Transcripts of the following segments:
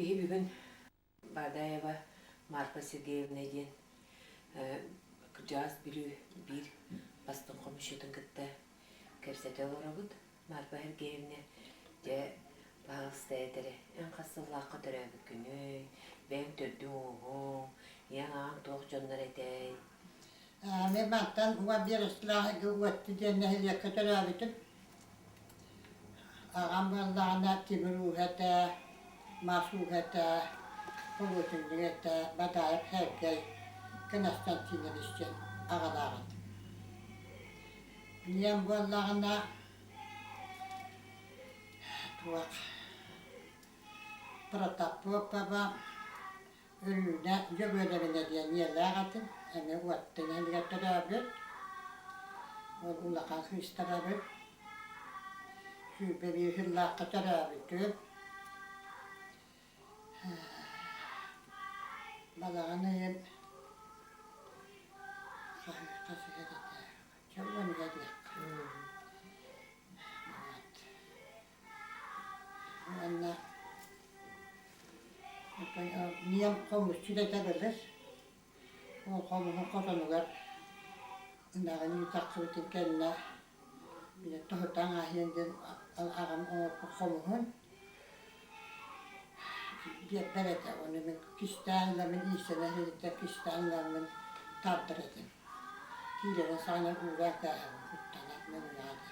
İyi bugün Bardayeva Marfa Sergeyevna diyen kıcağız bir bastın komşudun gitti. Kersete uğrabıd Marfa Sergeyevna de bağısta ederi. En kasıllaa kadar günü ben tördüm oğum. Yana toğcanlar edey. Memanttan uva bir ıslahı güvvetti dennehliye kadar abidim. Ağam vallahına timiruhete, masuhete, kulutunluğete, badayıp herkey kınastan tinirişken ağalağın. Niyem vallahına tuğak Pratapov baba ölüne göbölevine diye niyelağatın. Eme uvattın hendiye tarabır. Ol ulaqan hırs tarabır. Şübe bir hıllaqqa tarabır. Balağını hem kası gedete. Çabuk gedek. Anna niyem komuşçu da tabilir. O komuğun kotanular. Nağın yutakıbıtın kendine bir de tohutan ahyenden ağam o komuğun. Belete onu ben kişitanlarımın iyisine hedikte kişitanlarımın tartır edin. Kilerin sana uğrak ağam kuttanak menuladı.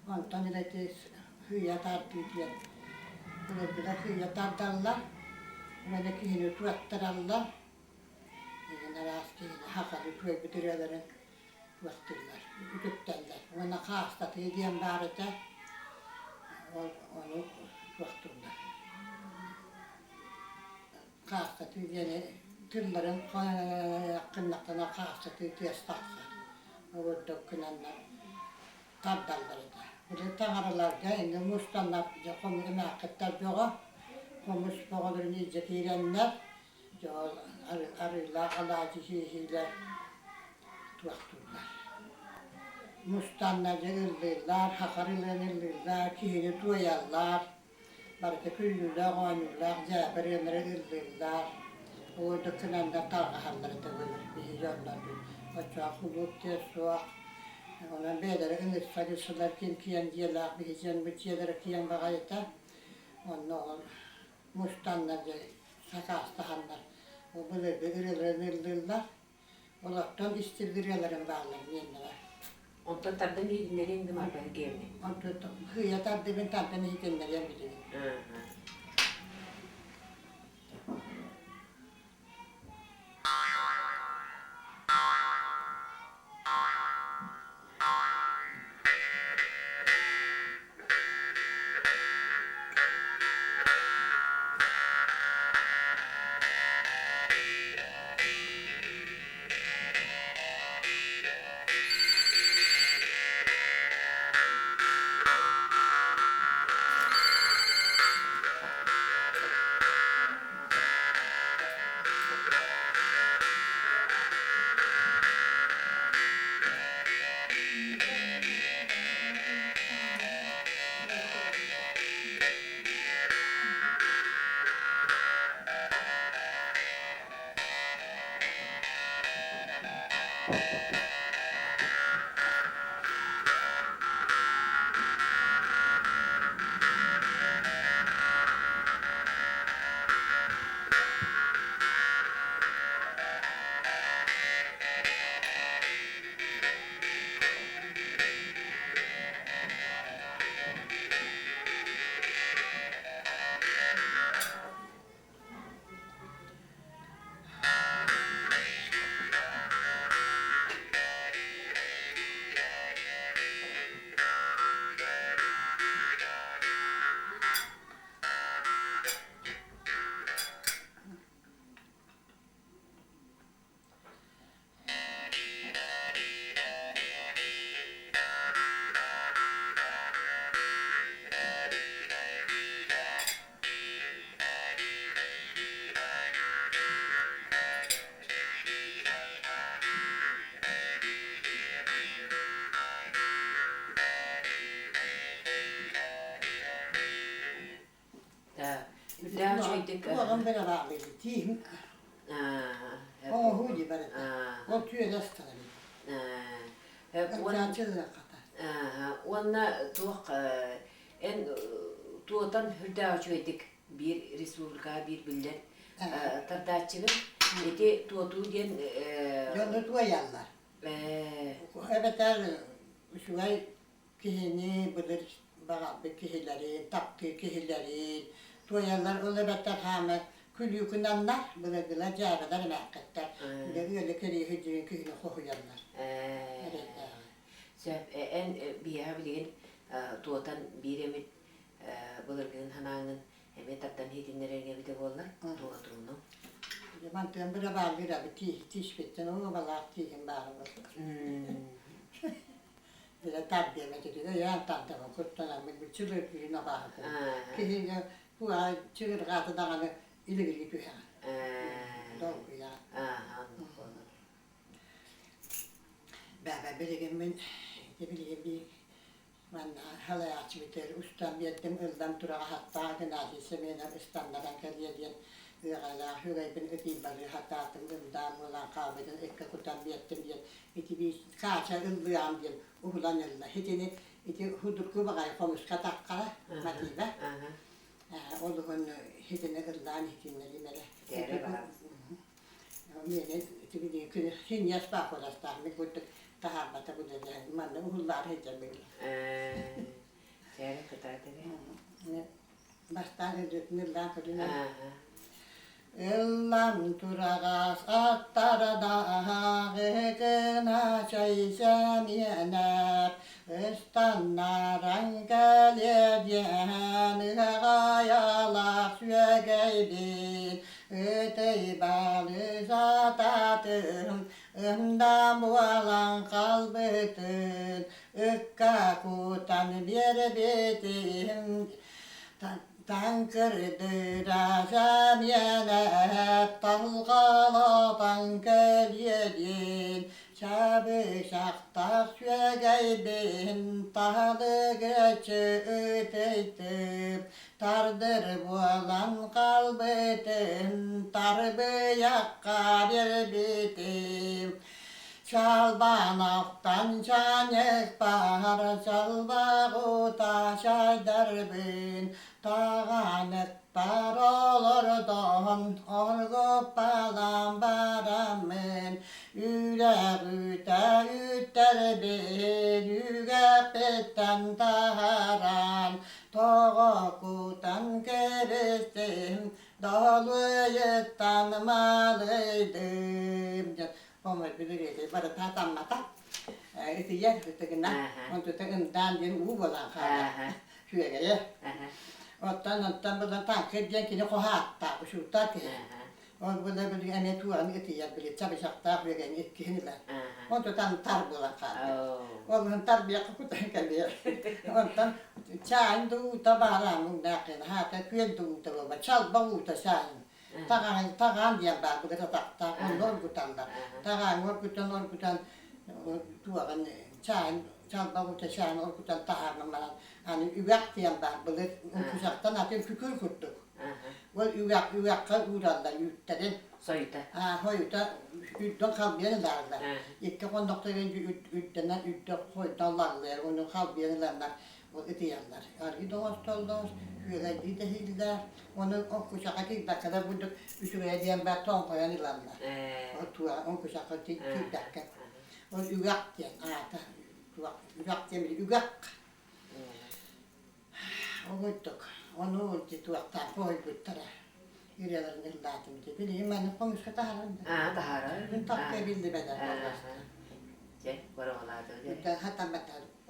Ondan ileti hüya tartı diyen. Böyle bir hüya tartarlar. Böyle kihini tuvattırarlar. Yine rastgele hakalı köy bitirelerin tuvattırlar, ütüpterler. Ona kağıstatı diyen barıda onu tuvattırlar. Kağıstatı diyeni tırların yakınlıklarına kağıstatı diyes taksar. O dökünenler tartarlar da. Böyle tanrılarda indi mustanlar bize komu emaketler yoğu. Komus boğulurun iyice girenler. Arıyla, alacı hihiyle tuvaktırlar. Mustanlarca ıllırlar, hakarıyla ıllırlar, kihini duyarlar. Barıda küllüler, oynurlar, zəbiremleri ıllırlar. O dökünenler talqaharları da ölür, bir yollar. O çok hulut diye soğuk. Ona beleri ınırsa gülsüler, kim kiyen diyeler, bir hicen bütçeleri kiyen bağayta. Onu mustanlarca sakastahanlar. O böyle ırılırlar. Olaktan istirdirelerin bağlarını yenilere. Ondan tardan yedinleri indi Marfa Sergeyevna. Ondan hıya tardı ben tardan yedinleri yenilere. ettik. Oğlum bana bağlıydı. Tihim. O huydu bana. O tüyede ısıtalım. Ondan çözüne kadar. Onunla tuğuk en tuğdan hürdağıcı ettik. Bir Resulka, bir billet. Tardağıçının eti tuğduğu gen... Yolda tuğayarlar. Evet, şu ay kihini bilir, bağlı kihileri, taktı kihileri, tuğayarlar, o lebetler hama külüyükünanlar, bilirdiler, cahbeler emekketler. Öyle kere hücrenin kihini koyuyorlar. En biya bilin tuğdan bir emit bilirgin hananın hemen tattan hedinlerine bir de ollar tuğduğunu. Mantığın bir bağlı bir tiş bitten, o bağlı tihim bağlı. Böyle tabbiyeme gidiyor, yan tabbiyeme kurtanan bir çılır birine bakıyor. Kihin bu ay çılır katı dağını ileri gidiyor yani. Doğru ya. Ben bileyim ben, ne bileyim bir, ben halaya açı biter, ustam yettim, ıldan durağa hatta gınazı semeyden İstanbul'dan geliyen Hügayla, Hügaybin öteyim balı hatta atım ıldan olan kahveden ekka kutan yettim diyen, iti bir kaça ıllıyam diyen, uhulan ılda, hitini, iti hudurku bagay komuş katakkala, matibe. Oluğun hitini ıldan hitinleri mere. Dere var. Mene, iti bir gün, hin yaş bakolastar, mi kutuk, taharbata bu dedi, manna uhullar hecem böyle. Dere kadar dere. Baştan ödütün ıldan kırına. Illan turağas attara dağına çaysam yener, ıstannaran gelediyen ığayalak süegeydin, ötey balı zatatım, ımdan bualan kalbıtın, ıkka kutan bir bitim, Tankırdıra yine dalgaladan geliyedin, Şabışakta süegeybin talı geçi öteydim, Tardır bualan kalbıdım, tarbı yakka bir bitim. Çalbanaktan çanık bahar, çalbağı taşay darbin, Tağanık bar olur don, orgup balan baramın, Ülek üte üter bir, yüge bitten taharan, Toğa kutan kerestim, doluyuktan malıydım. Omar bilirdi, bana tatamata. Iti yer tutukuna, on tutukundan din uvalan kala. Şuya gaya. Ottan buradan tankır genkini kohatta, şu tatı. On burada bir ane tuğan iti yer bilir, çabışakta şuya gaya itkiniler. On tutan tar bulan kala. Onun tarbiya kukutan kalıyor. Ondan çayın doğuta bağlamın nakın, hatta kuyun doğuta baba, çal bağuta çayın. Tagan diyen var bu kadar takta, onu orkutanlar. Tagan orkutan tuğan çayın, çalba uta çayın orkutan taharnım var. Hani üvek diyen var, bu kuşaktan atın kükür kuttuk. O üvekka uğrarlar yütlerin. Soyuta. Hoyuta, ütten kalbiyenlerler. İtti kondukta önce üttenen, ütten koydanlarlar, onu kalbiyenlerler. O ödeyenler. Yani dost oldos, yüreği de hiller. Onu o kuşağa gitmek kadar bulduk. Üçüne diyen beton koyan ilanlar. O tuğa, o kuşağa gitmek. O üvek diyen, üvek diyen bir üvek. O bulduk. Onu oldu tuğaktan koy buttara. Yüreğlerin ıllatım diye. Bileyim ben konuşka taharandı. Taharan. Ben takviye bildi beden. Var oğladı. Hatta ben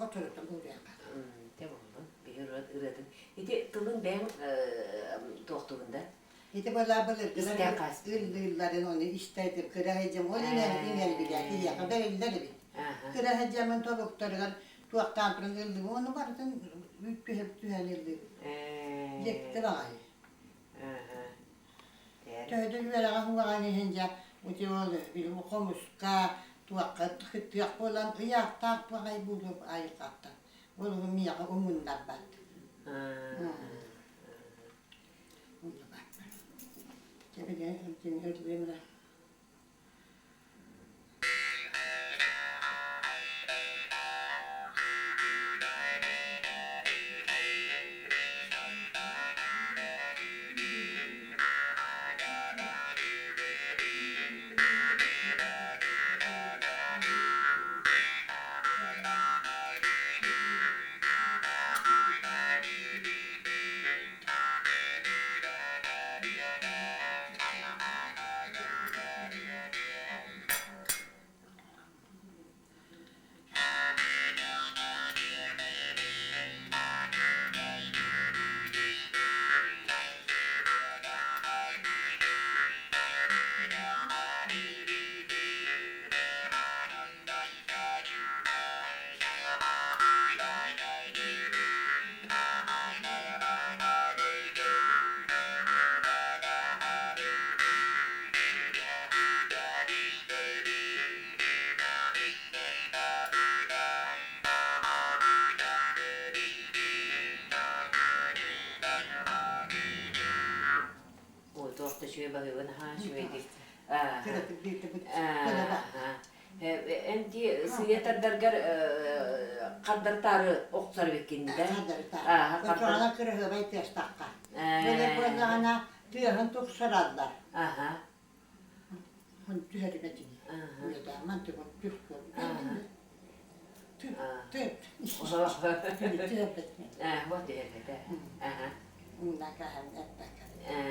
otururdum buraya kadar. Tamam, bir ıradım. İşte tılın ben doktorunda. İşte böyle İster kas. Yılların onu istedim, kırahıcım, o ineli bilen, iyi kadar elleri bil. Kırahıcımın tobuklarından, tuğaktan pırın yıldım, onu vardı, hep tühen yıldım. Yekti bana. Töyde yüvelağa huvağını hence, uçuvalı, bir okumuska, tuğakka tıkıttıyak olan, ıyak tak bakay bulup ayıkattı. Oğlum miyağı umundan battı. Öldüğümde. O tuhafta şöyle bakıyor, ha şöyle değil. Kırık bir böyle bak. Enti sıyatardar kaddartarı oksar bekindi de. Sonra kırığı ve ters takka. Böyle böyle ana tüyün tuksaradılar. Aha. Onu tüyürü metin. Böyle de aman tüyün tüyün. Tüyün. Vad det är det. Aha. Ondan kahve etmek.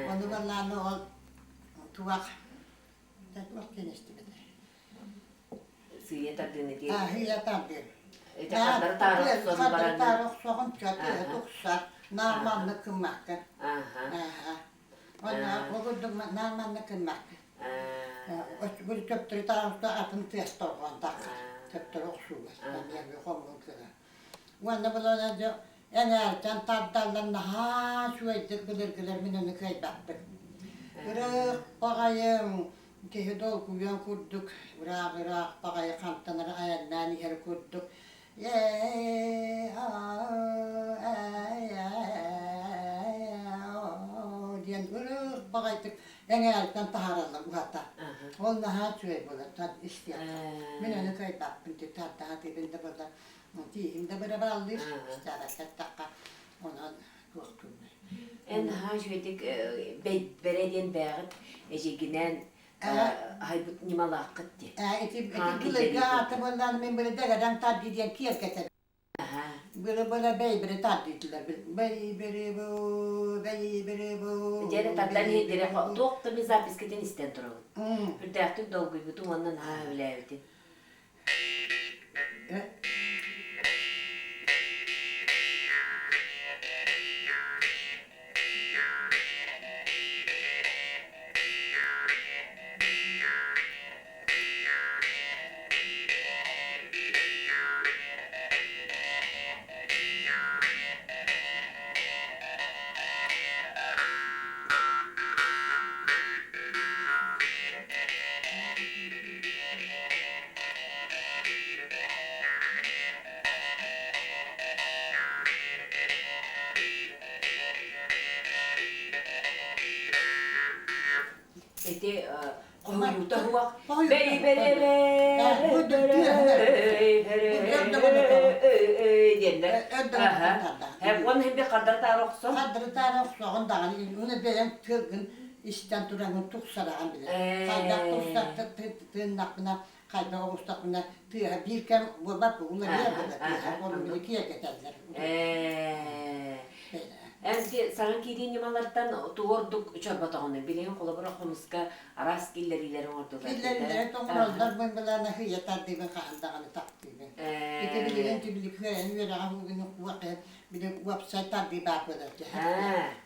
Onu vallahi ne ol tuvak. Tatmak genişti bir de. Sıyatardığını diye. Hiyatandı. Kaddartarı oksan baranı. Kaddartarı oksan çatı tuksar. Narmanlı kımmakkı. Aha. Ona okudum narmanlı kımmakkı. Bu töptürü tarafta atın test olgan tak. Töptürü oksuğu. Ben yerine komun kıra. Onda bulunca en erken taddallarına ha şu ettik bilir minunu kaybettik. Kırık bakayım. Kehi dolkuyan kurduk. Bırak bakayım kantanları ayağından yer kurduk. Diyen kırık bakaydık. En erken taharalım bu hatta. Onda ha şu et bulur. Tad istiyor. Minunu kaybettik. Tad hadi binde burada. Diyimde beraber alır. İşte hareket takka. Ona korktum. En ha şöyle belediyen bağıt ejiginen haybut nimalak kıttı. Eti böyle gâtı bundan ben böyle degeden tad diyen kiyek getir. Aha. Böyle beybere tad dediler. Beybere bu. Jere tatlan hedire dokta mizap bisketen isten turu. Bir dertlik dolgu bütün ondan ha öyleydi. Eti koyuta huwa beybere diyenler. Hep onun hem bir kadar taroksun. Kadri taraf soğun dağını. Onu benim tırgın işten duranın tuksarağın bile. Kaydak tuksar tırnakına, kaydak ustakına tığha birken bu bak bunlar yer burada. Onu bir ikiye getirdiler. Enki sana kiydiğin yamalardan doğurduk çorba tağını. Bileğin kola bırak konuska aras gillerilerin ordular. Gillerilerin toğunuzlar ben bilene hıyetar diye kağındağını taktıydım. Bir de bileğin tübülük hıyen veren bugün vakit bir de website'lar diye bakıyorlar.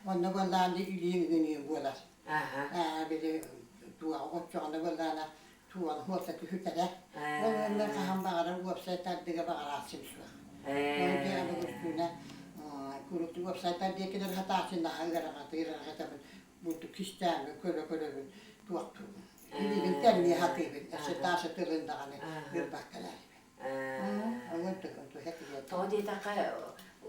Onu vallahi üleyin günüyüm bular. Bir de tuğa oçağını vallahi tuğan horsatı hütere. Onu ben kaham bağırım website'lar diye bağırasın şu. Onu diye bu üstüne kuruttu website'lar diye kadar hatasın daha ileride bu kişiden köle tuğaktu. Bildiğin terliği hatibin. İşte taşı tırındağını bir bakkalar. Toğu diye takka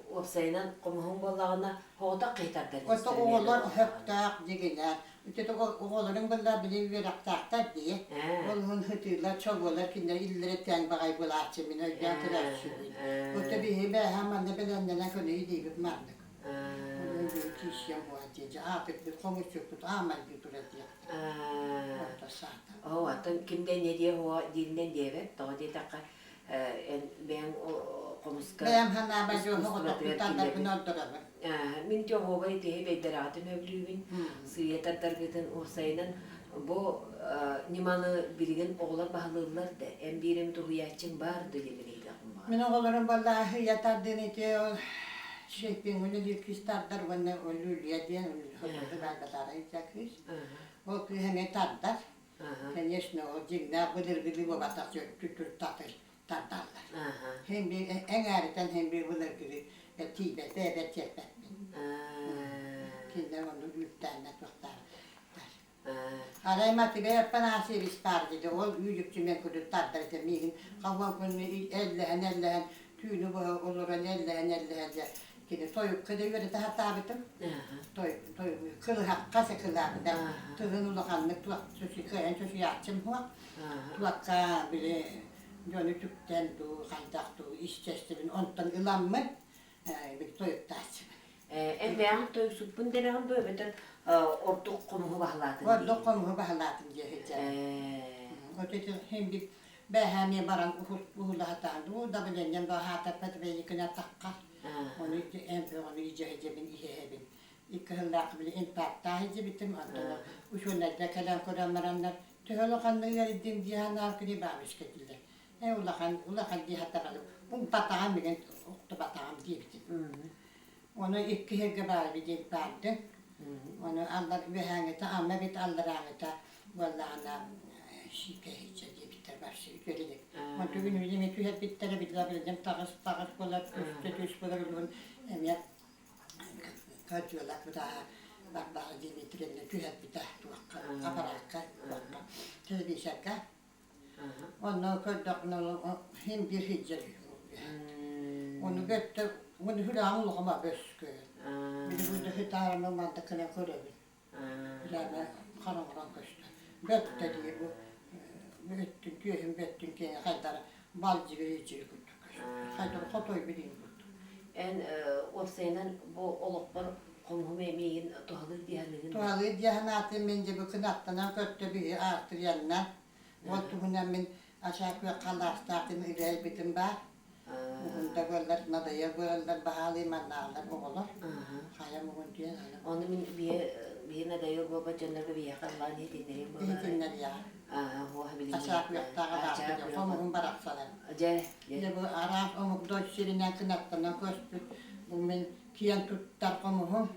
website'den komuhun bollağına hoğda kıytardan Osta oğullar hep dağ digeler. İşte oğulların bunlar bile bir aktaktar diye. Onun hıtırlar çok olur. Kinder illere ten bakay bulaşçı mine yatırlar şu. O tabii ben hemen de belenden konuyu deyip mandık. Onun bir kişiyem bu acıcı. Artık bir konuşuyordu. Amal bir duracak. Orada zaten. O hatta kimden ne diye o dilinden diye ver. Daha diye dakika ben o komuska. Ben hemen bacı o tutanlar bunu öldüremem. Min diyor o bay diye bederatın öblüğün. Sıyeta targıtın o sayıdan bu nimalı bilgin oğlar bağlılar da en birim tuhiyatçın vardı gibi Min oğullarım vallahi yatardığını diyor. Şeypin onu diyor ki startlar bana ölüyor diye ölüyor. Ben de arayacakız. O ki hemen tartar. Ben yaşına o cigna bıdır bu batak tütür tartarlar. Hem bir en ağrıdan hem bir bıdır gibi tibe bebe çekmek. Kinder onu ülkten networklar. Araymatı be bana servis pardı da o büyükçü men kudu tartar temigin kavan konu ellen tüyünü bu olur ellen kini toyup kıdı yöre daha tabitim. Toyup kılı hakkası kılardı da tığın ulakanlık tuak çoşu kıyan çoşu yapçım huak. Tuakka bile yönü tükten du kaydak du işçestirin ondan ılanmın bir toyup taşçım. En beğen toyuksuk bundan böyle ortak konumu bağladın. Ortak konumu bağladın diye. O dedi hem bir behemi baran uhulatandı. O da bilen daha hatta yıkına takkar. Onu en onu icabın ihebin. İkhallak bile impact tahici bitim adına. Uşunlar da kalan kuranmaranlar. Tüholokanlı yeridim diyanlar kini bağış kettiler. Ulakan diye hatta kalı. Batağım bilen oktu batağım diye bitim. Onu iki hege var bir dil vardı. Onu Allah bir hangete ama bit Allah rahmete. Vallahi ana şikayetçi diye biter başı görüldü. Onu tüyünü bilimi tüyet bittere bitlebildim. Tağız kolar üstte kolar olun. Emya kaçıyorlar bu da bak diye bitirende tüyet biter. Aparaka. Televizyon. Onu kördük hem bir hicri. Onu götür. Bunu hülan olma böskü. Bir de burada hitarını mantıkına koyabilir. Bilmem kanımdan koştu. Götte diye bu büyüttün köyün büyüttün köyün kadar balcı bir içeri koyduk. Kadar fotoğrafı bileyim koyduk. En o senin bu oluklar konumu emeğin tuhalı diğerlerin. Tuhalı diğerlerin bence bu kınattan götte bir artır yanına. Voltuğundan ben aşağı yukarı kalastakın ileri bitim var. Bunda böyle nadaya böyle bahalı manlarlar oğullar. Hayal bugün diye. Onu bir nadaya baba canları bir yakarlar ne dinlerim baba. Ne dinler ya? O habilin. Aşağı yukarı kadar komuğun baraksalar. Acele. Ne bu aras omuk doşirinden kınattan koştu. Bu men kiyan tuttar komuğum.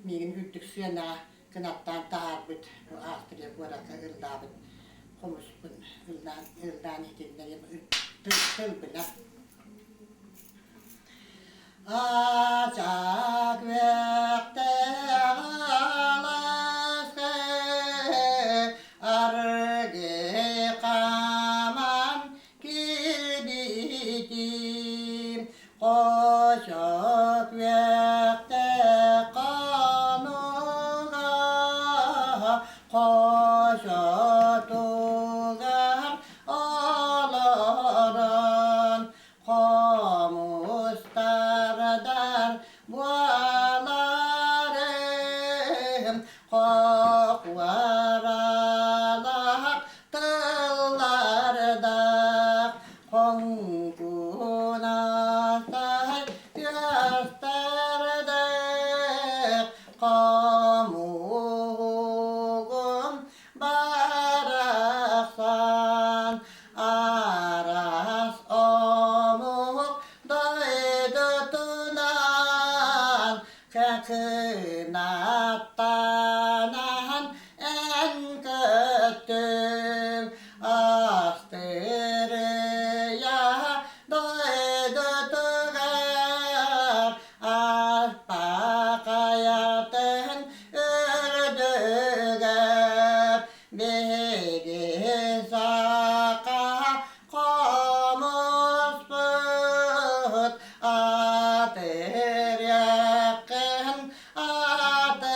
Migin hüttük suyana kınattan taharbit. Bu astırya bu araka ıldabit. Komuş bun ıldan idinler tılbına. Acak vekte ağlaske arge kaman kilbidim koşak vekte kanuga koşatugar alaran kamustar bualarım kokvaralar tıllarda kongunasay gösterdi kamuğum baraksan aras omuk doydu tunan kınattanan en kötü astırıya doydu tugar asbakayatın ürdüger begi saka komus put atır yakın atır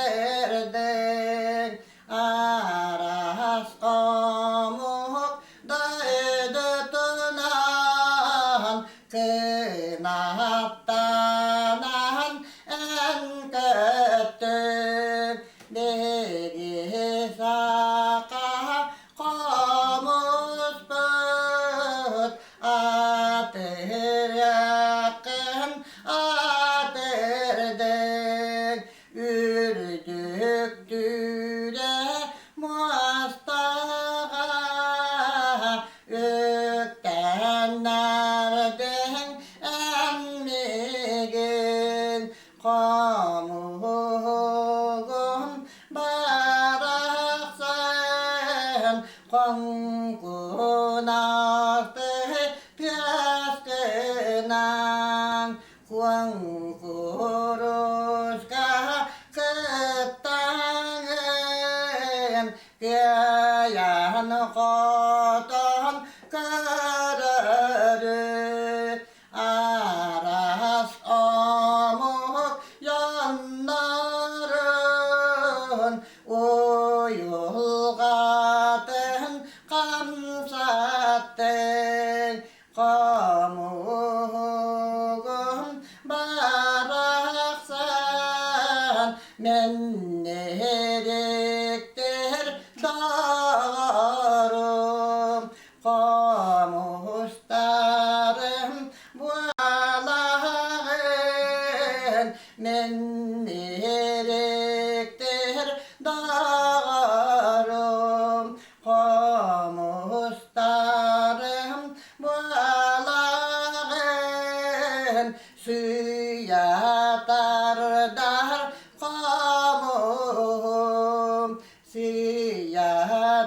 kınattanan en kötü deri saka komus böt atır yakın atırdık ürdüktüre muastağa öktenlerden emmigin kamuğum baraksan konkunaktı pyaskınan kuang kuruska ketangan kiayan koton kararı aras omuk yanların uyulgatın kamsattın kamuğum baraksan men neriktir dağarım kamustarım bualağın men neriktir dağarım kamustarım bualağın suya dar kamuğum suya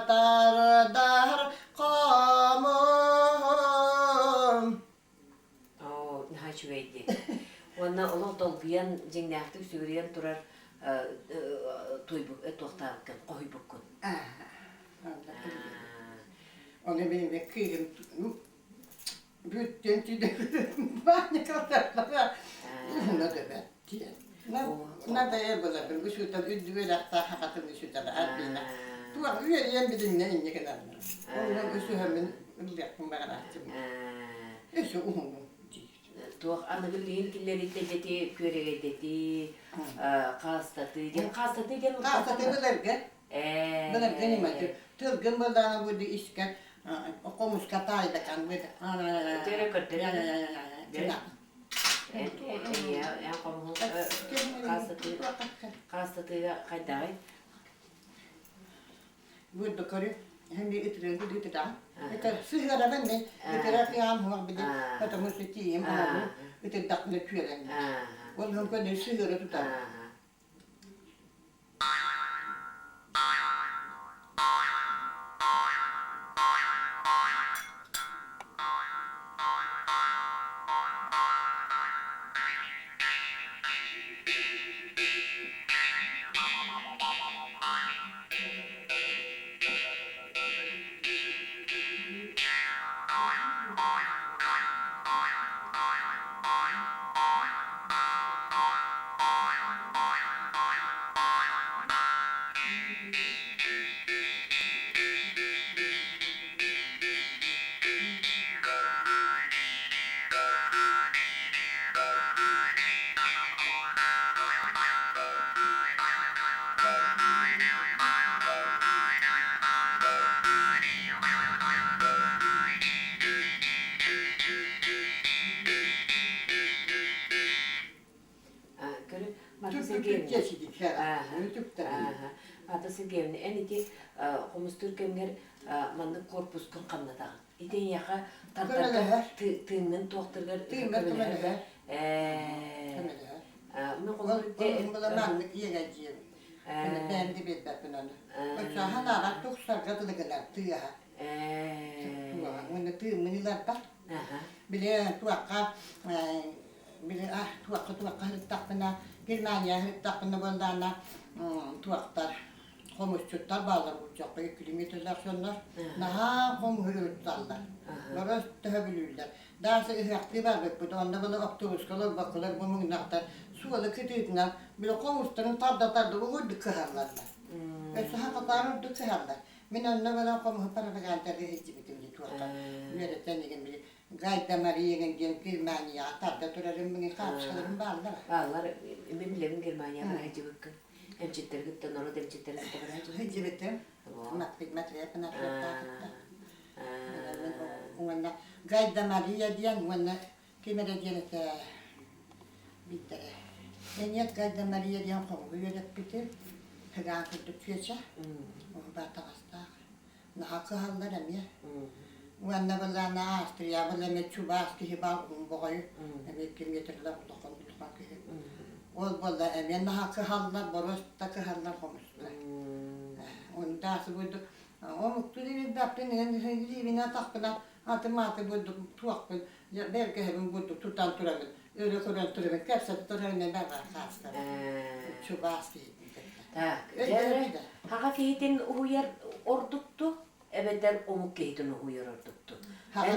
dar kamuğum. Oo, naha şüveydi. Ona olan dolguyan cengnahты sügüren turar toybuk toxtabıkın, qoybukun. Onu benim de kıyım bütün tüdüklerim bana kadarlar. Ne de ben diye. Ne de yer bulabilir. Bu şurada üdüveler tahakatın şurada albina. Tuğan üyeleyen bilin ne ince kadarlar. Ondan üstü hemen ıllıkın bana açtım. Üstü umumum. Tuğ anıgılliğin killeri teceti, körege dedi, kastatı, gen Kasatı bilirken. Benim benim adı. Tılgın bulduğuna burada işken. Komuş kataydı kan böyle. Tere kırtır. Tere. Ya kamu kastatı kayday. Burada karı hem de itiren bu itiren. İtir sigara ben de itiren kıyam huwa bidi. Kata musitiyim ama bu itir dakne tüyelen. Oğlum kadar sigara tutar. Türkçesidik herhalde. YouTube'da. Ata Sergeyevni eniki Humus Türkemger mandık korpuskun kanada. İden yaka tartarka tığının tohtargar Kömeleler. Men Oğlum bu da manlık yiyeceğim. Ben de bir bakın onu. Oysa hanalar tuğsar kadılıklar tığya. Onu tığ miniler bak. Bile tuğaka bile tuğaka hırtakına Germanya hırtakına bulduğuna tuğaklar komuşçutlar bağlar uçakta 2 kilometreler sonlar. Naha kom hırtıklar. Orası töhebülürler. Derse ihaklı var bu da onda böyle otobüs kalır bakılır bu münakta. Sualı kıtıyla bile komuşların tarda bu hırdı kıharlarlar. Saha katarım da kıharlar. Min önüne böyle komuh para da geldi hiç bitim tuğaklar. Öğretmenliğin bile Gaydamar yegen Germaniya atarda durarım beni kapşalırım bağlılar. Bağlar, ben bilevin Germaniya var hacı bakın. Hem çitleri gittin, onu da hem çitleri gittin var hacı. Hıcı bitim. Matrik yapın Ona Gaydamar yediyen ona kimere diyene bitti. En yet Gaydamar yediyen konu yedip bitir. Hıgan kırdık fiyatça. Onu batağızda. Hakkı hallarım ya. Wanna balana Austria, wala me Chubaski hiba boy, eme kim getirdiler kulakon kulak ki. Ol balla emen hakkı hallar boros takı hallar konuştular. Onu da buydu. O mutlu bir dapten evine taktılar. Atı buydu tuak buydu. Ya belki hem buydu tutan turamın. Öyle kuran turamın. Kapsa turamın ne var kastı. Chubaski. Tak. Haka kehitin uyar orduktu. Ebeder omuk kehitin uyar orduktu.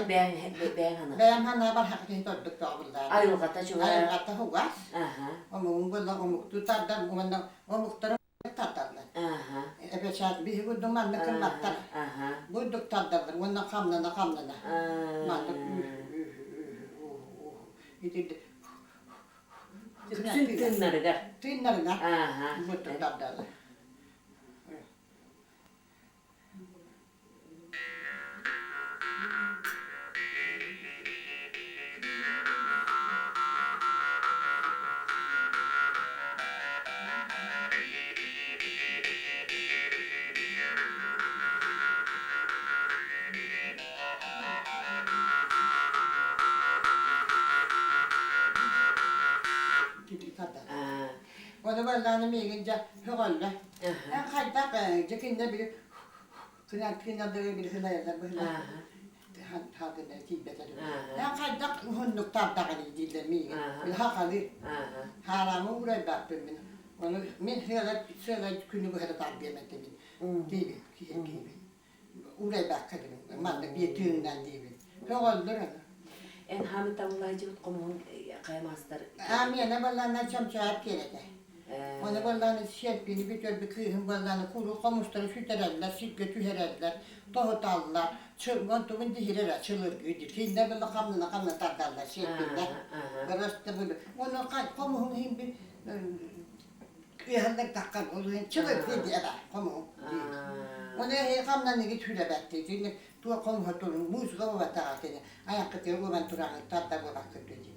Ben hana. Ben hana var hakiki torduk kabullar. Ayılgata çuva. Ayılgata hugas. Aha. Omuk bulla omuk tutardan umanda omukları tatarlar. Aha. Ebe şart bir bu duman ne kılmaktar. Aha. Bu doktorlar ona kamlana. Mantık. İdi. Tünleri de. Tünleri de. Aha. Bu doktorlar. Onu vallahi megince hıgalle. En kaydak cekinde bir kınan böyle bir hılayla böyle. Hadine tibete. En kaydak hunduk tabdağını diller megen. Bir hakalı. Haramı uğray baktım ben. Onu men şöyle günü bu kadar tarbiyemedim. Gibi. Uğray baktım. Mandık bir tüyünden gibi. Hıgalle. En hamit Allah'ı cıvıt komun kaymaslar. Amiyene vallahi çamçağıp geledi. Onu vallahi şerpini bir kıyım vallahi kuru komuşları süterediler, sütle tüherediler, tohut aldılar, çılgıntumun dihirere çılır güdür. Şimdi böyle kamla tadarlar şerpinde. Burası böyle. Onu komuğun hem bir kıyhanlık takkan oluyor, çılır güdür eder komuğun. Onu kamla ne getüyle betti. Şimdi tuğa komuğu turun, muzga var taratını. Ayak kıtıyor, ben turanı tatta bu bakır güdür.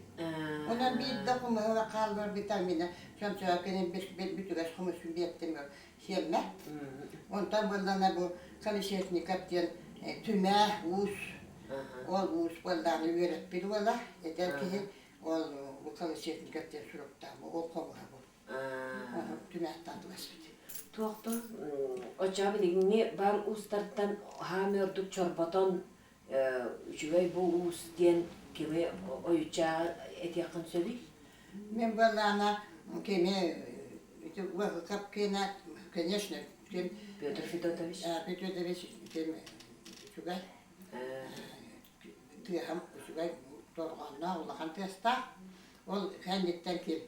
Ondan bir dokumu ve kalır vitamini. Şamçağı benim bir tügeç kumusun bir ettim yerine. Ondan bundan bu kalişetini kaptıyan tüme, us, ol us, bundan öğret bir valla. Yeter ki ol bu kalişetini kaptıyan surukta bu, ol komuha bu. Tüme tatlılaştı. Tuğakta, ocağı bildiğini bar ustardan hamördük çorbadan şüvey bu us diyen kimi oyucağı et yakın söyleyeyim. Ben vallahi kimi vakı kap kena, конечно, kim Петр Федотович. Петр Федотович kim şugay. Tüyem şugay torğanna olakan testa. Ol kendikten kim.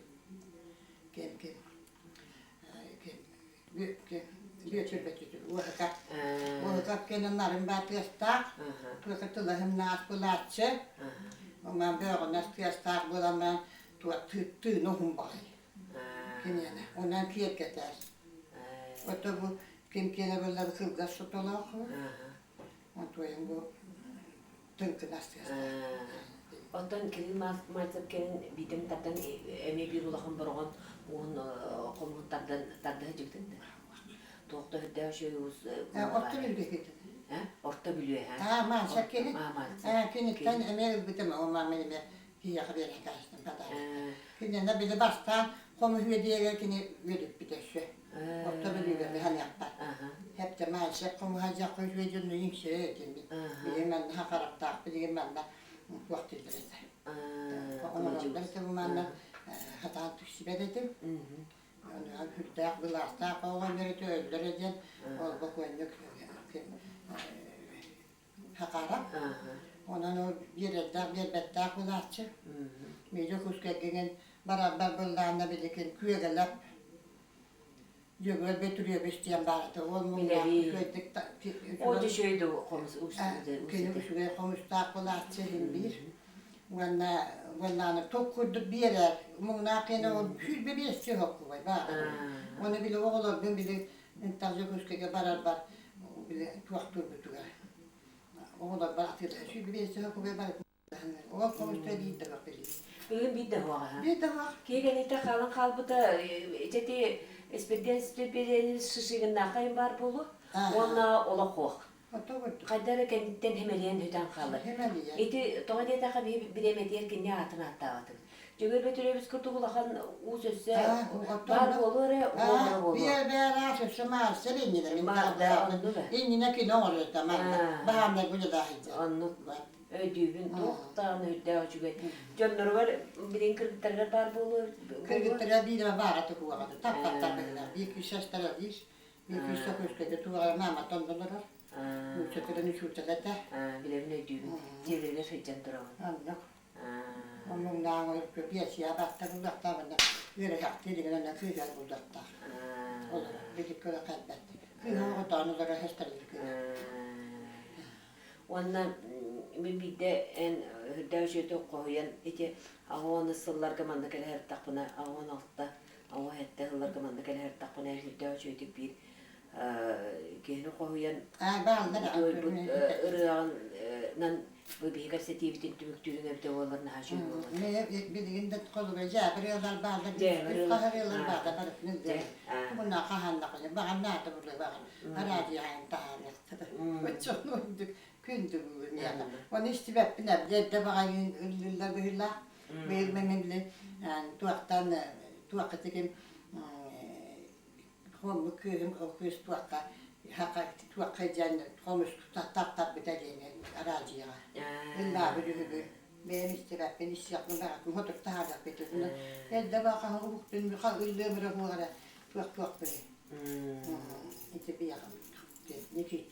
Vakı kenanların bat testa. Tuğatılahım nas bulatçı. Ama böyle nas testa bulamam. Tüy nohum bay. Kimyene, ondan kiyet getir. Oto bu kim kene böyle kılgaz sotolar ko. Otoyun bu tınkı nastiyas. Otan kelin mazhab kelin bitim tardan eme bir ulağın barğan on qomun tarda hıcıktın. Toqta hıdda şey us. Orta bilgi getir. Orta biliyor ha. Ha, maalesef kelin. Kenitten eme bitim olmam benim hiyak bir hikayesini kadar. Kimyene bir de bastan komu hüvediye kini verip bir de şu. Orta biliyor bir hani yapar. Hep de maalesef komu hacak koyu hüvediyonu yinksire edim. Bir ben hakarak tak, bir ben de vakti diredi. Ondan da bu bana hata tüksübe dedim. Onu hüddak bilasta koğanları tövler edin. O bakıyorduk hakarak. Ondan o bir beddak bilasçı. Mecuk uskakingen beraber bulduğunda bilikin küyegelap Jögöl betürüyor bestiyen barıda. Onun Bilevi. köydik da... O da şöyle komus uçsuzdu. Köyün uçuya koymuşlar kolatçıyım bir. Ondan çok kurduk bir yere. Bunlar kene o hül bir besti yok koy. Onu bile oğulur ben bile intazı kuskaya barar bar. Bile tuaktur bütüge. Oğulur bar atıyla hül bir besti yok koy bar. O koymuşlar bir de bak bile. Bugün bir de var. Bir de var. Kegenete kalın kalbıda jeti espedens şişiginde kayın var bolu. Ona ola koq. Otobüs. Kadara kenditten hemeliyen hüden kalır. Hemen ya. Eti toğa diyete bir bilemediyer ki ne atın attağıdır. Cögör betürübüz kurtugulahan u sözse var olur olur olur. Bir ara şuma seninle min Barda, tarda. anladı mı? İnine ki ne olur tamam. Bahamda gülü dahi. Anlık. Ödübün toğdan ödü açıgı. Cönnür var birin kırgıtlarlar var bolu. Kırgıtlara bir de var atı kuvadı. Tap tap tap böyle. Bir iki şaştara bir. Bir iki şakışkede tuvalar mama tondolar. Uçakların uçurtalata. Bilemin ödübün. Çevreler hıcan duramın. Anlık. Onun daha o bir şey abatta uzakta bana. Yere yaktı diye kıyılar uzakta. Olur. Bir dikkat kalbet. Kıyı o tanrılara hestalık. Ondan bir de en hüdâşöte koyan eti ağını sıllar gamanda kele her takpına ağın altta ağa hette hıllar gamanda kele her takpına hüdâşöte bir gehni koyan ırığından bu bir gazetiyevtin tümüktürün evde oğullarına haşır olur. Ne bildiğinde kolu ve cebiriyorlar bazı bir kahırıyorlar bazı barıp nildir. Bunlar kahanla koyuyor. Bakın ne yaptı burada bakın. Haraci yayın tarihte. Çok nöydük. Kündü bu yani. Onu işte hep ne de bakayım ıllıllar böyle. Vermemenli yani tuaktakin homu köyüm okuyus tuakka tuakka cennet homus tak bir de cennet aracıya. İlla bir benim işte hep ben iş yapmam ben motor taharak bitirdim. Ben de bakın hukukun bir kal ıllımı bu ara tuak böyle. İşte bir yakın. Nikit.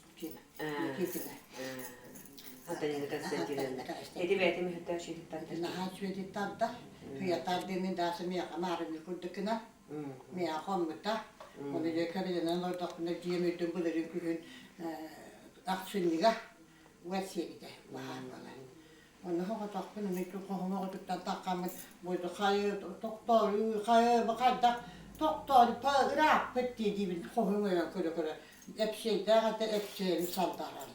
Hatta yine gazetecilerinde. Edebiyatı mühütten şehitlerdir. Nahan şöyle tatta. Hüyatar demin dersi mi yakamar bir kurdukuna. Mi yakam mutta. Onu da kabinen orada bunu diyemiyordum bunların köyün aksınlığa. Vesiyede bahar falan. Onu hava takpını mikro kohuma kutuktan takamın. Burada kayı kayı bakadda. Doktor pağırap petti gibi kohuma kuru. Hep şeyde hatta hep şeyini saldarlar.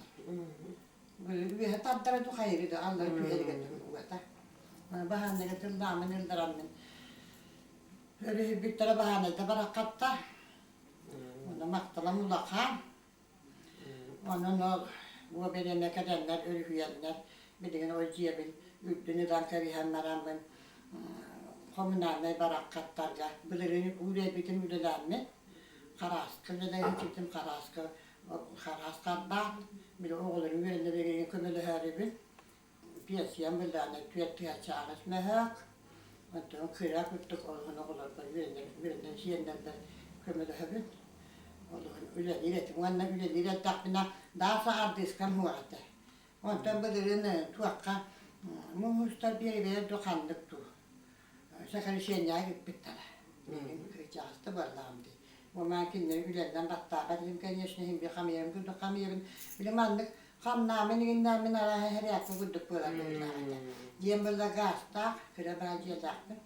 Böyle tantara tu hayır da Allah köyleri getirdi bu kadar. Bahane getirdi ama nildiramın. Öyle bir tane bahane de barakatta. Onu maktala mulaka. Onun o bu benimle kadenler, ölüyenler. Bir de o ciyebin üddünü dankari hemmeramın. Komunalne barakattarga. Bilirini uğraya bitim ülelenme. Karaskı, ne de hiçbir karaskı. Karaskı bat. Bir oğulun yerine vereyim kömeli heribin. Piyasaya mıllâne tüyetiye çağırız mehak. Ondan kıra kuttuk oğlunu oğullar birine şiyenlerden kömeli heribin. Oğlun üle iletim. Ondan üle ilet takbına daha sağır diskan huatı. Ondan bilirini tuakka muhustar bir yere dokandıktı. Sakın şenyaya gittiler. Benim kıyacağızdı varlağım diye. Bu makinleri ülenden battağı dedim ki yaşayayım bir kamyarım güldük kamyarım bilim andık kamnamen innamen ara her yakı güldük böyle güldük. Diyem böyle gazda kıra bacıya taktım.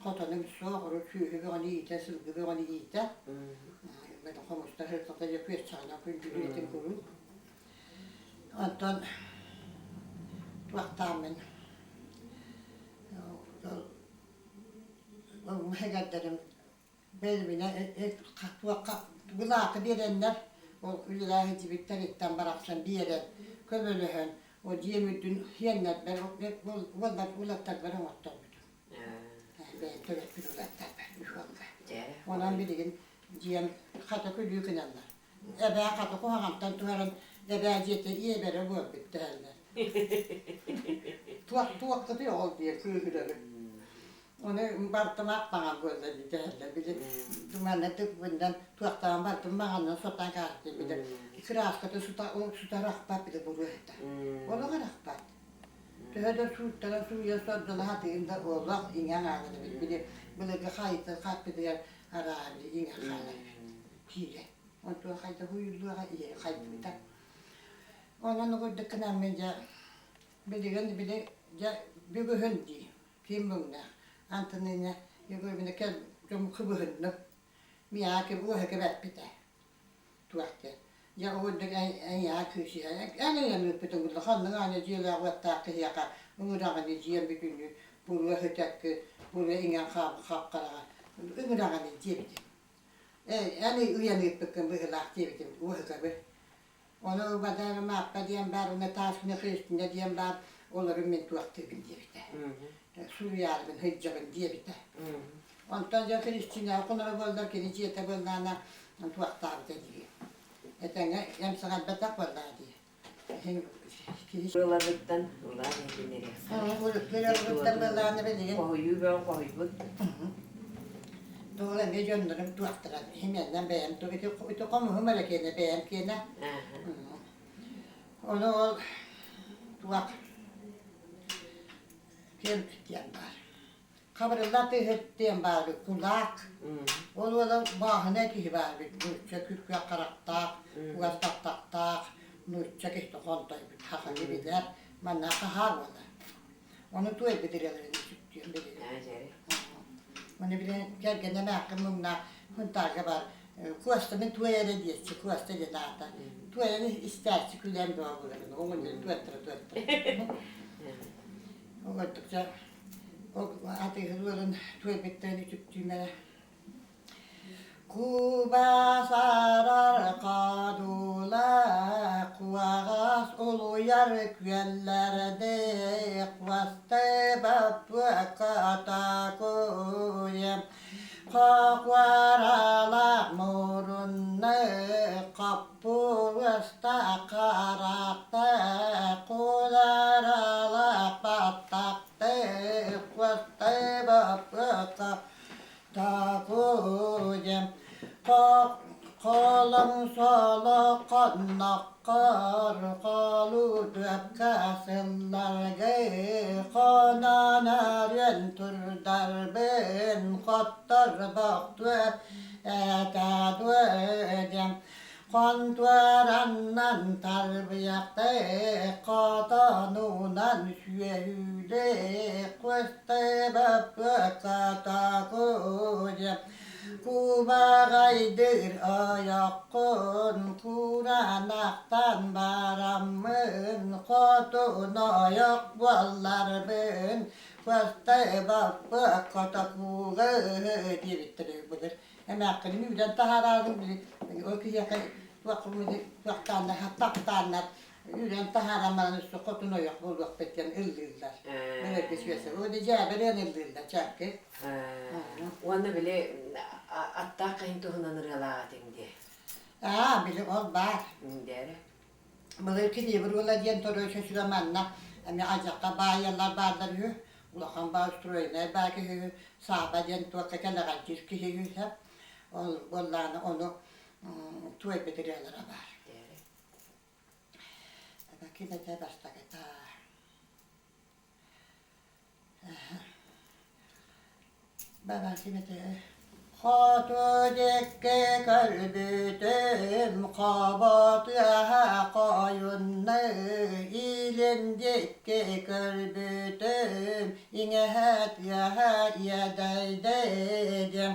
Kotanım soğuru tüyü ve onu yiyte sılgı ve onu yiyte. Ben komustar her kata yapıyor çayla güldük üretim kurun. Ondan vaktamen o hegadlarım belbine gılakı verenler o ilahi cibitlerikten baraksan bir yere kömülühün o ciyemüddün hiyenler ben onlar ulattakları muhtemelen. Ben tölet bir ulattak ben şu anda. Ondan bilgin ciyem kata kölüyü kınanlar. Ebe kata kuhakamtan tuharın ebe ciyete iyi bere bu bitti heller. Tuak kıtıyor ol diye kıyıkıları. Onu bartımak bana böyle bir derler. Bir de dumanla tıbbından tuaktan bartım bağından sotan kalktı bir de. Kıraskatı suta rakbat bir de buluyor da. Ola rakbat. Tövbe suya sordular hatırında oğlak inen ağladı bir de böyle bir kayıtı kalktı diye arabi inen ağladı. kiire. On tuo kayta huyulluğa iyi kaytmita. Onun koydukkanan mence biligen bile ja bügühündi. Kim bunna? Antanina yugurmina kel jom kubuhunnu. Miake buhake vetpitä. Tuotte. Ja oudek en ja kysyä. En nyt pitää kyllä hanna aina siellä ottaa kihiaka. Ungudagani jien bikyny. Pulle hytäkkö, pulle ingen kappara. Ungudagani jiebiti. Ei ujani pekän vielä jiebiti uhkabe. Ono badana mappa dien bärne taas ne kristinne dien bär olla rummin tuottivin jiebiti. Suljärven hydjaven jiebiti. On ton jo kristinne kun on voldakin jieta voldana on tuottaavat jiebiti. Etenge jämsään betak voldadi. Buralardan ulan endinleri. Kohyuven kohyvut. Tuolla me jonnarım tuaktaran. Himenden beğen. Tuo komu hümelekene beğen kene. Onu tuak. Kelpitien var. Kabarilla tehdään var kulak. Olulla maahanekin var. Nyt kykkyä karattaa. Kuvastattaa. Nyt kehto kontoi hakani biler. Manna kaharvalla. Onu tuo bitirelle syttyy bitirelle. Onu bile kerkene mäkkämumna huntaga var. Kuosta men tuo edessä kuosta edellä. Tuo ei istääsi kyllä en tuolla. On tuottara. Oletko Ati luolan tuo pitää nyt syttymään. Kuva sarar kadulla, kuvagas olu järkyellerde, kuvasteva puekata koje. Kakvarala morunne, kappuvasta karakta, kularala patakte, kuvasteva puekata koje. Kalan sala kannakkar kalu töpkäsellerge kananärjen turdarben kattar baktuet ätätuödem kantuerannan tarviakte katanunan syöhyde kuestevä pökatakoje. Kuva gaydır ayakkon, kuranaktan baramın, kotun ayak ballar ben, kueste bakpa katakuğu diye bitiriyor budur. Emekkini müden tahararım bilir, o ki yakay vaktanlar, taktanlar, Yürüyen taharamanın üstü kotun ayak bulduk betken ıldırlar. Böyle bir şeyse, o da ceberen ıldırlar çarkı. Onu bile atta kayın tohunan rıladım diye. Bizim ol var. Dere. Bunlar ki diye bir ola diyen toruyor şaşıramanla. Ama acaka bayalar varlar yu. Ulakan bağıştırıyor. Belki sahaba diyen tuakka kendine çizki yu hep. Onlarla onu tuğay bitiriyorlar var. Kita basta kita. Baba kimete. Hatu dekke kalbütüm kabat ya kayunne ilin dekke kalbütüm inehat ya daydedim.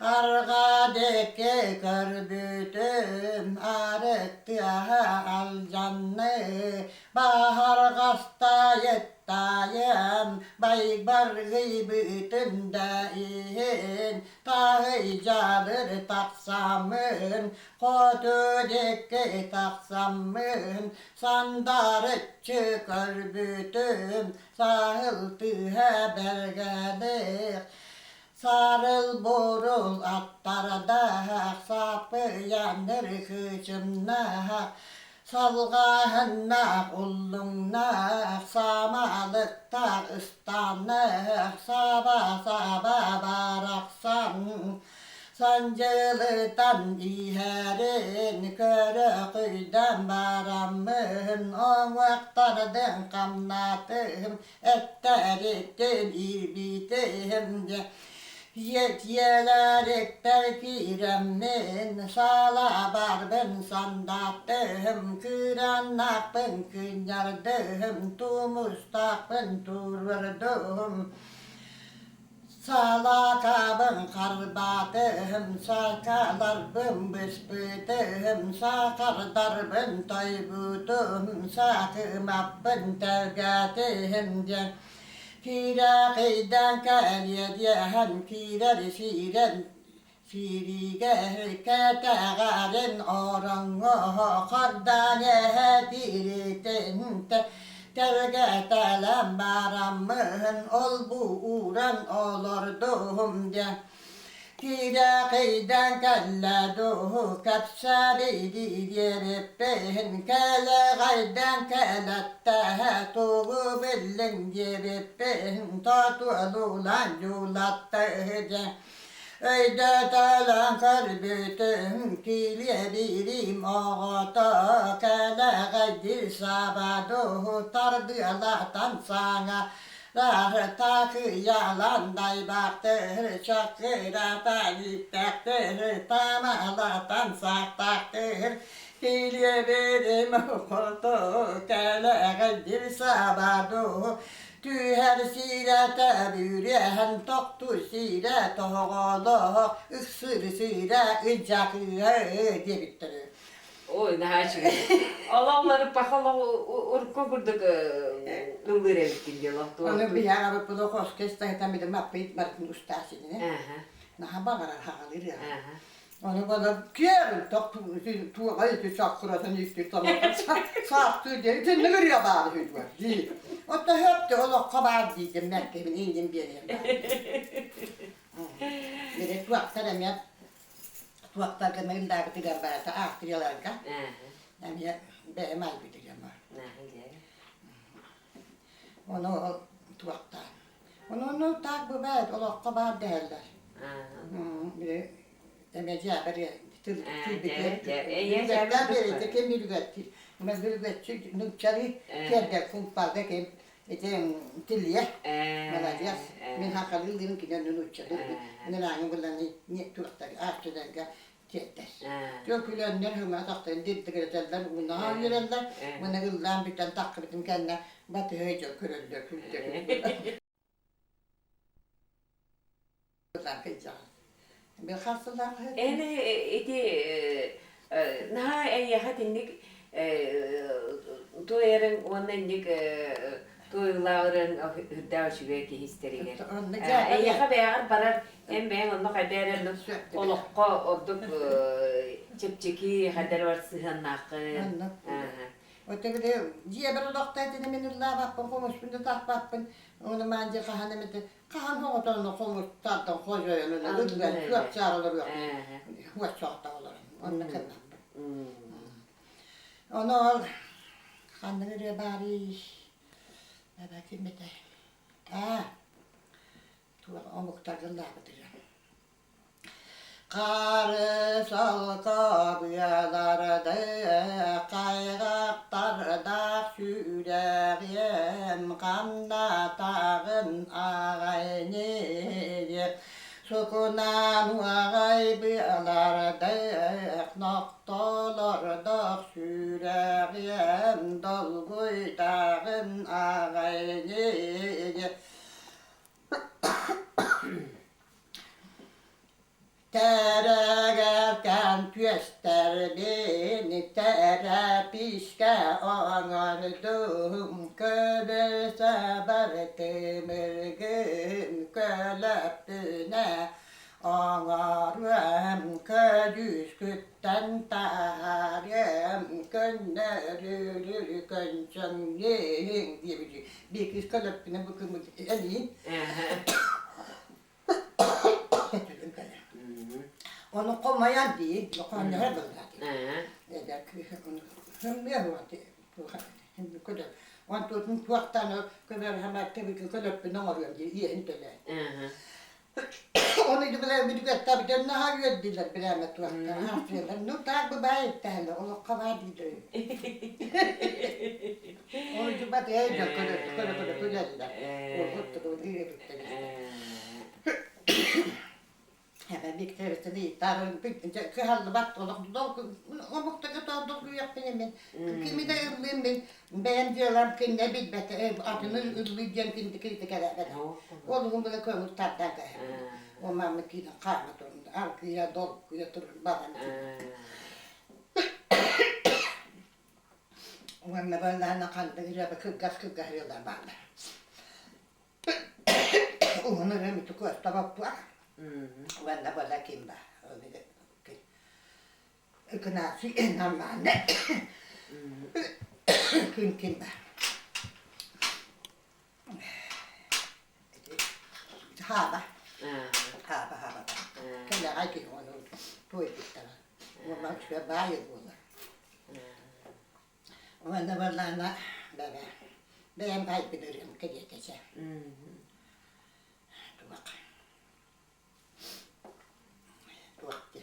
Argadaki körbütüm arıktıha al canne bahar gasta yettayem baybar gıybütün daihin tahi calır taksamın kotudeki taksamın sandarıkçı körbütüm sahıltıha belgedik. Sarıl borul attarda sapı yanır hıcımna salgahınna ullunna samalıkta ıstanna saba baraksan sancılıdan iherin körü kıydan baramın on vaktardan kamnatım etterittin ibitim Yetyeler ekber piremnin sala barbın sandattım kıranakbın künyardım tumustakbın turvurdum sala kabın karbatım sakalar bımbıspıtım sakar darbın toybudum sakımabbın tergatım diyen Firakiden kaliyediyen firer firen Firige ketagaren orango kardane diriten Tergetelem baramın ol bu uğran olurdum diye Kirakiden kelleduhu kapsari diyeripin Kelegayden kelettehe tuğu billin diyeripin Tatuğlulan yulattığıca Öyde talan kalbütüm kileririm ağata Kelegaydir sabaduhu tardıyalatan sana Rahtakı yalanday baktır, çakıra talittaktır, tamalatan saktaktır. Hilye benim okudu, keleğedir sabadu. Tüher sirete bürüyen toktu siret oğlu, ıksır siret ıcakı diye bittiriyor. Oy ne her şey. Alamları bakalım urku kurduk ılır evittin diye laf doğru. Onu bir ara bu da hoş kestaytan bir de mapı itmarkın ustasını. Naha bakarar hağalır ya. Onu bana kıyarım toktu tuğayı ki çakkurasını yıktı tamam. Saktı diye sen ne görüyor bana hiç var. Değil. O da hep de ola kabar diyeceğim merkebin indim bir yerim. Bir de tuaktarım ya. Tuaktar kemeğin daha bitiren bana da ahtırıyorlar ka. Yani benim ay bitireceğim var. Onu tuaktar. Onu tak bu bayat ola kabar derler. Bir de demeciye beri tül biter beri de kendi lügattı. Ama lügattı nükçali kerde kumpalda kem tilliye malacağız. Min hakalil dedim ki ne nükçali. Ne lanı bulan ne tuaktar ahçıdan ka Yeter. Çok gülenler hemen taktığın dediklerden bunlar yürüyorlar. Bana yıldan bir tane takı bitim kendine batı höyce kırıldı küldü. Bunlar kıyacağız. Bir hastalar hep. Ene eti naha eyyahatinlik toyarın onenlik toyların hüddavşüveki histeriler. Eyyaha beyar barar hem ben onu kaderen olukka orduk çepçeki hader var sıhannakı. Öte bir de diye bir odaktaydı demin illa bakpın komuş bunu tak bakpın. Onu bence kahanemedi. Kahan hoğutanını komuş tattan koyuyor önüne. Lütfen çok çağrılır yok. Huva çok da olur. Onu kırmam. Onu ol. Kandını rebari. Baba kim bete? Tuğla omukta gıllar bitireceğim. Karı salka büyalarda, kaygaklarda süreğim, kanda tağın ağayını, sukunan ağay büyalarda, noktalarda süreğim, dolguy tağın ağayını, Teregerken tüester beni terapişke ağardım Köbese berkemırgım köleptüne ağarım Ködüz kütten tarım Könnerülür könçönlüğün diye bir kız köleptüne bakımı elin Onu komayan değil, lokanlar her bölümde. Ya onu hem ne vardı? Hem kadar. On tutun tuaktan kadar hemen tabii ki kadar bir numara diye iyi intele. Onu da bile bir de tabii de ne hayır diler bir ama tuaktan. Haftalar. Nu tak bu bayit tahle. Onu kavar diyor. Onu da bak ya kadar. O tuttu diye bitti. bir tersini tarın bir kıhallı bak doluk o muhtaka doluk yok benim. Kimi de ırlıyım ben. Ben diyorlar ki ne bitmedi adını ırlayacağım şimdi ki kadar. Oğlum böyle koymuş tattan kay. O mamaki kayma durumda. Arkaya doluk götürür bana. Onunla böyle kandı kırkas yiyorlar bana. Onu remiti koyup bak. Valla valla kim var? Kınası enamman ne? Kim var? Hava. Hava. Kelle ayki onu toy bitti. Ondan çıkıyor bayır bunlar. Valla valla na baba. Ben ayıp bilirim ki geçeceğim. Dur bak. Tuotti.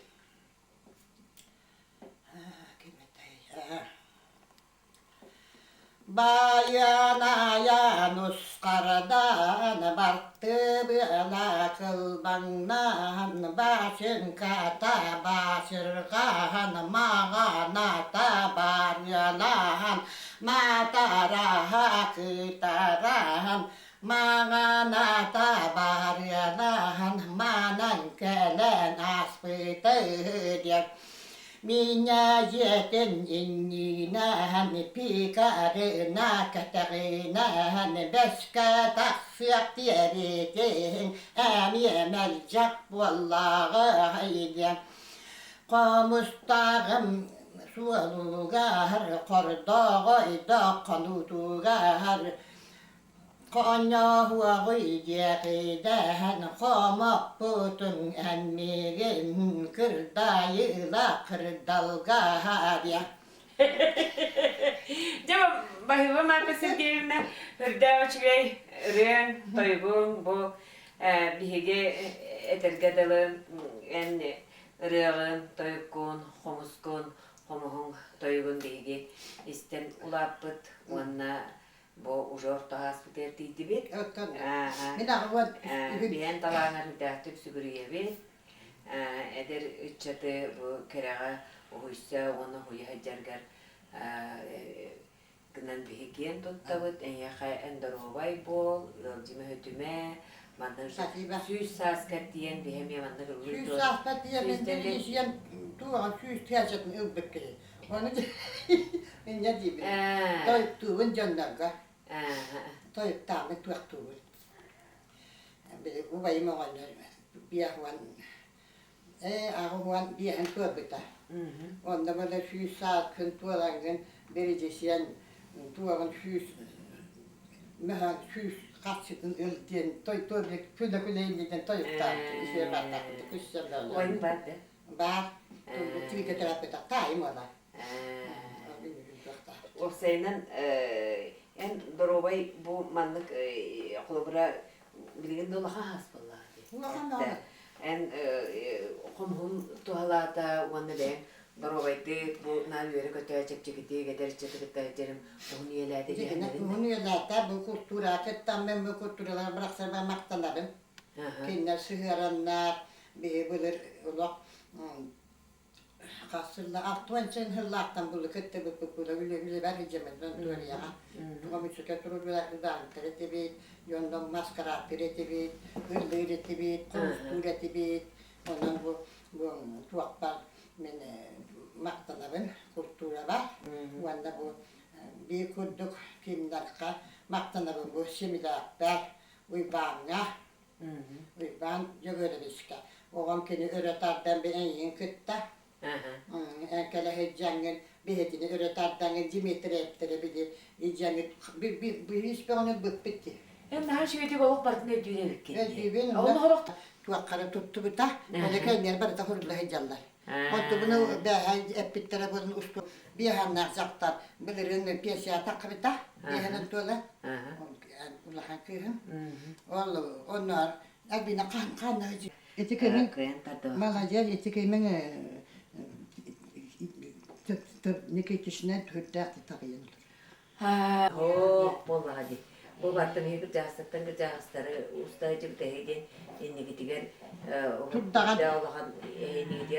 Bayana yanus karadan baktı bana kılbandan başın kata başırgan mağana tabar yalan mataraha kıtaran mağana tabar yalan manan kelen aspıtı Minä jeten inninähän pikarina Katarinähän väskä taksiak tieriteen äämiemel jakpuollaga Qamustagam suolugar qordogoida qanutugar Qanya huagıydağıdan qamapputun emmigin kırdayıla kırdalgar ya. Cevap bahıva markası diğerine hırdaç ve rön toygun bu bihege etergadalın en rığın toygun homuskun homuhun toygun bihege isten ulapıt onna bu уже orta hospital deydi bit. Bihen talağına hüdahtıp sügürüye eder ütçatı bu kerağa uysa onu huya haccargar gınan bihigen tuttavut en yaha endarovay bol ıldime hütüme mandan süs saskat diyen bihemye mandan ıldırdı. Süs saskat diyen ben işleyen tuğan süs tiyasetini ılbıkkı. Onu ben ne diyeyim? Toyup tuğun canlarga. Toyup tağını tuğak tuğun. Bu bayım oğanlar bir ahvan. Ahvan bir ahvan tuğak bita. Onda böyle süs saskın tuğalangın berecesiyen tuğağın süs mehan süs kaçıdın ıldiyen toyup küle indiden toyup tağını işe bataklı kuşlarla. Oyun vardı. Var. Çünkü terapöt atayım ona. O senin en dorovay bu manlık kulubura bilgin dolaha has vallahi. En komhum tuhalata wanna ben dorovaydı bu nalveri kötü çekçekti gider çekti onu yelerde geldi. Onu yelerde bu kultura kettam ben bu kulturalar bıraksa ben maktanlarım. Kinler sıhıranlar böyle ulak kasırla aktuan sen hırlaktan bulu kette bu öyle vereceğim ben böyle ya. Ama müzik turur böyle bir yondan maskara bir hırlı bir konustur bir ondan bu tuaklar men maktanların kultura var. Valla bu bir kurduk kimdaka maktanların bu similaklar uybağına uyban yögöreliska. Oğam kini öğreterden bir en yeni kıtta. Enkele heccangen bihetini öğreterden cimetre ettere bilir. Heccangen bir hiçbir onu bitti. Hem her şeyde balık partını ödüyerek geldi. Onu horuk tuakkara tuttu bita. Öyle kendileri barıda hurla heccanlar. Ondan bunu hep bittere bunun ustu bir hanlar zaktar bilirin piyasaya takrita. Bir hanın tola. Ulakan kıyın. Onlar abine kan hacı. Etikemin Malaysia etikemin niketişine törtüktü tabii. Ha, ho, bol hadi. Bu battım bir cahsaktan cahsları ustacım tehedin inni gitigen Turdağa- Dağlahan neydi